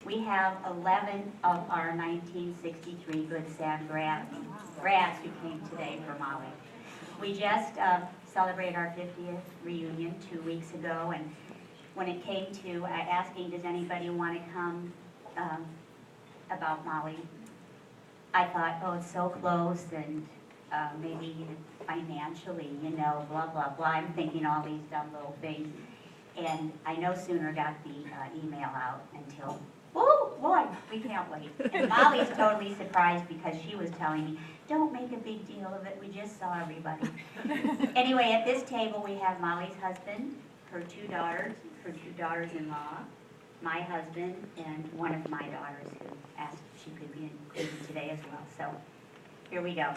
We have 11 of our 1963 Good Sam grads who came today for Molly. We just celebrated our 50th reunion 2 weeks ago, and when it came to asking, does anybody want to come about Molly, I thought, oh, it's so close, and maybe financially, blah, blah, blah. I'm thinking all these dumb little things. And I no sooner got the email out until, oh, boy, we can't wait. And Molly's totally surprised because she was telling me, don't make a big deal of it, we just saw everybody. Anyway, at this table we have Molly's husband, her two daughters-in-law, my husband, and one of my daughters who asked if she could be included today as well. So here we go.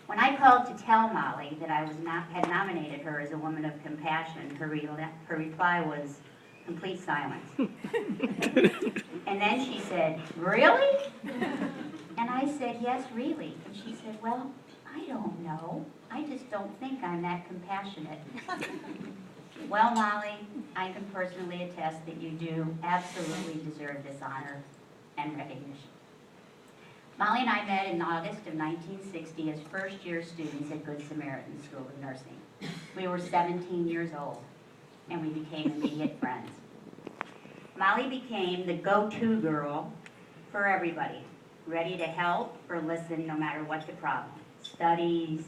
When I called to tell Molly that I had nominated her as a woman of compassion, her reply was complete silence. And then she said, really? And I said, yes, really. And she said, well, I don't know. I just don't think I'm that compassionate. Well, Molly, I can personally attest that you do absolutely deserve this honor and recognition. Molly and I met in August of 1960 as first-year students at Good Samaritan School of Nursing. We were 17 years old, and we became immediate friends. Molly became the go-to girl for everybody, ready to help or listen no matter what the problem. Studies,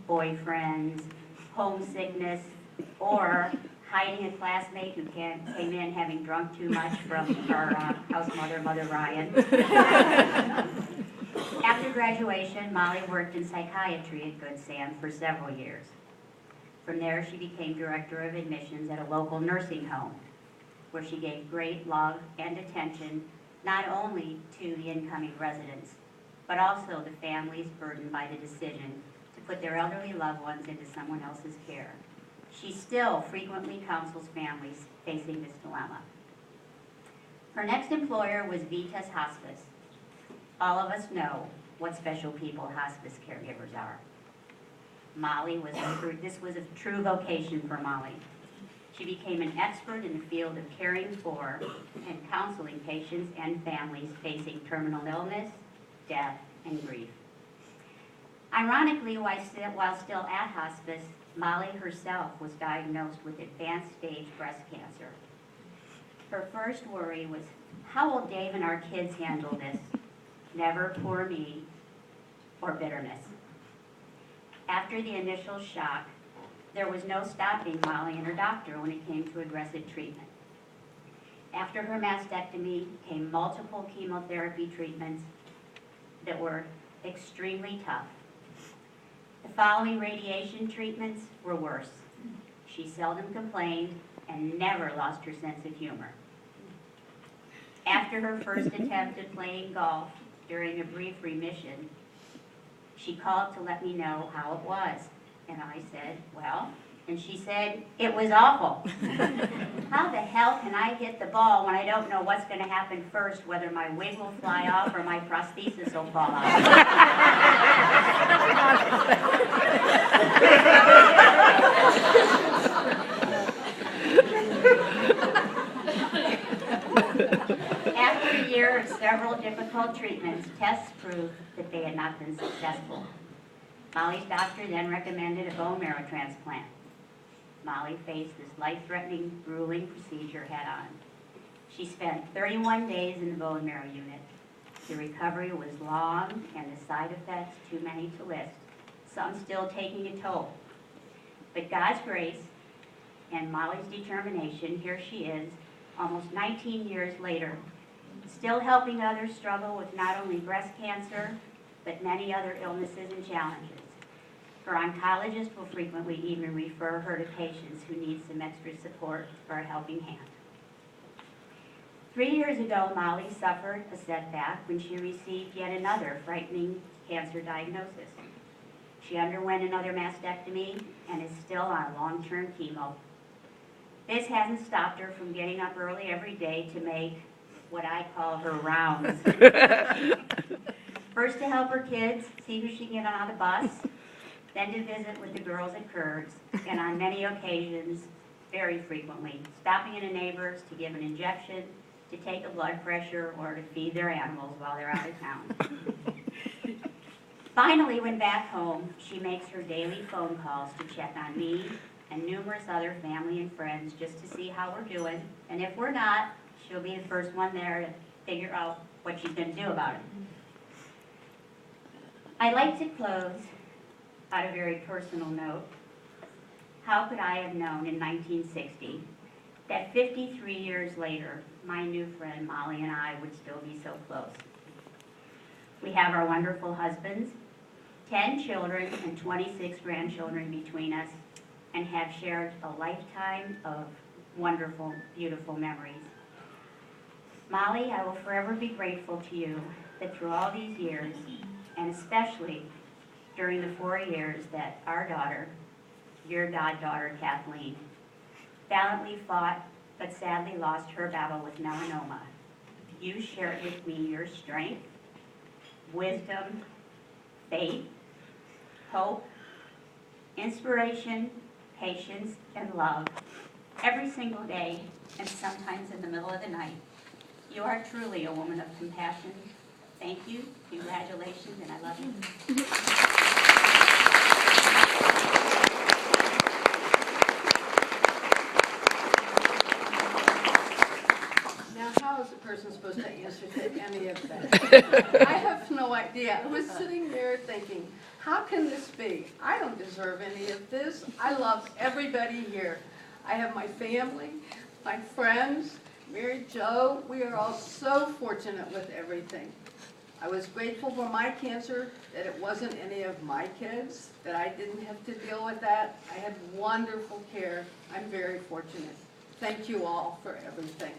boyfriends, homesickness, or hiding a classmate who came in having drunk too much from our house mother, Mother Ryan. After graduation, Molly worked in psychiatry at Good Sam for several years. From there, she became director of admissions at a local nursing home, where she gave great love and attention not only to the incoming residents, but also the families burdened by the decision to put their elderly loved ones into someone else's care. She still frequently counsels families facing this dilemma. Her next employer was Vitas Hospice. All of us know what special people hospice caregivers are. This was a true vocation for Molly. She became an expert in the field of caring for and counseling patients and families facing terminal illness, death, and grief. Ironically, while still at hospice, Molly herself was diagnosed with advanced stage breast cancer. Her first worry was, how will Dave and our kids handle this? Never poor me or bitterness. After the initial shock, there was no stopping Molly and her doctor when it came to aggressive treatment. After her mastectomy came multiple chemotherapy treatments that were extremely tough. The following radiation treatments were worse. She seldom complained and never lost her sense of humor. After her first attempt at playing golf during a brief remission, she called to let me know how it was. And I said, well, and she said, it was awful. How the hell can I hit the ball when I don't know what's going to happen first, whether my wig will fly off or my prosthesis will fall off? After a year of several difficult treatments, tests proved that they had not been successful. Molly's doctor then recommended a bone marrow transplant. Molly faced this life-threatening, grueling procedure head-on. She spent 31 days in the bone marrow unit. The recovery was long and the side effects too many to list, some still taking a toll. But God's grace and Molly's determination, here she is, almost 19 years later, still helping others struggle with not only breast cancer, but many other illnesses and challenges. Her oncologist will frequently even refer her to patients who need some extra support for a helping hand. 3 years ago, Molly suffered a setback when she received yet another frightening cancer diagnosis. She underwent another mastectomy and is still on long-term chemo. This hasn't stopped her from getting up early every day to make what I call her rounds. First to help her kids, see who she can get on the bus, then to visit with the girls at Kurds, and on many occasions, very frequently, stopping in a neighbor's to give an injection, to take a blood pressure or to feed their animals while they're out of town. Finally, when back home, she makes her daily phone calls to check on me and numerous other family and friends just to see how we're doing. And if we're not, she'll be the first one there to figure out what she's going to do about it. I'd like to close on a very personal note. How could I have known in 1960 that 53 years later, my new friend Molly and I would still be so close? We have our wonderful husbands, 10 children and 26 grandchildren between us, and have shared a lifetime of wonderful, beautiful memories. Molly, I will forever be grateful to you that through all these years, and especially during the 4 years that our daughter, your goddaughter Kathleen, valiantly fought but sadly lost her battle with melanoma, you shared with me your strength, wisdom, faith, hope, inspiration, patience, and love every single day, and sometimes in the middle of the night. You are truly a woman of compassion. Thank you, congratulations, and I love you. Now, how is a person supposed to answer to any of that? I have no idea. I was sitting there thinking, how can this be? I don't deserve any of this. I love everybody here. I have my family, my friends, Mary Jo. We are all so fortunate with everything. I was grateful for my cancer, that it wasn't any of my kids, that I didn't have to deal with that. I had wonderful care. I'm very fortunate. Thank you all for everything.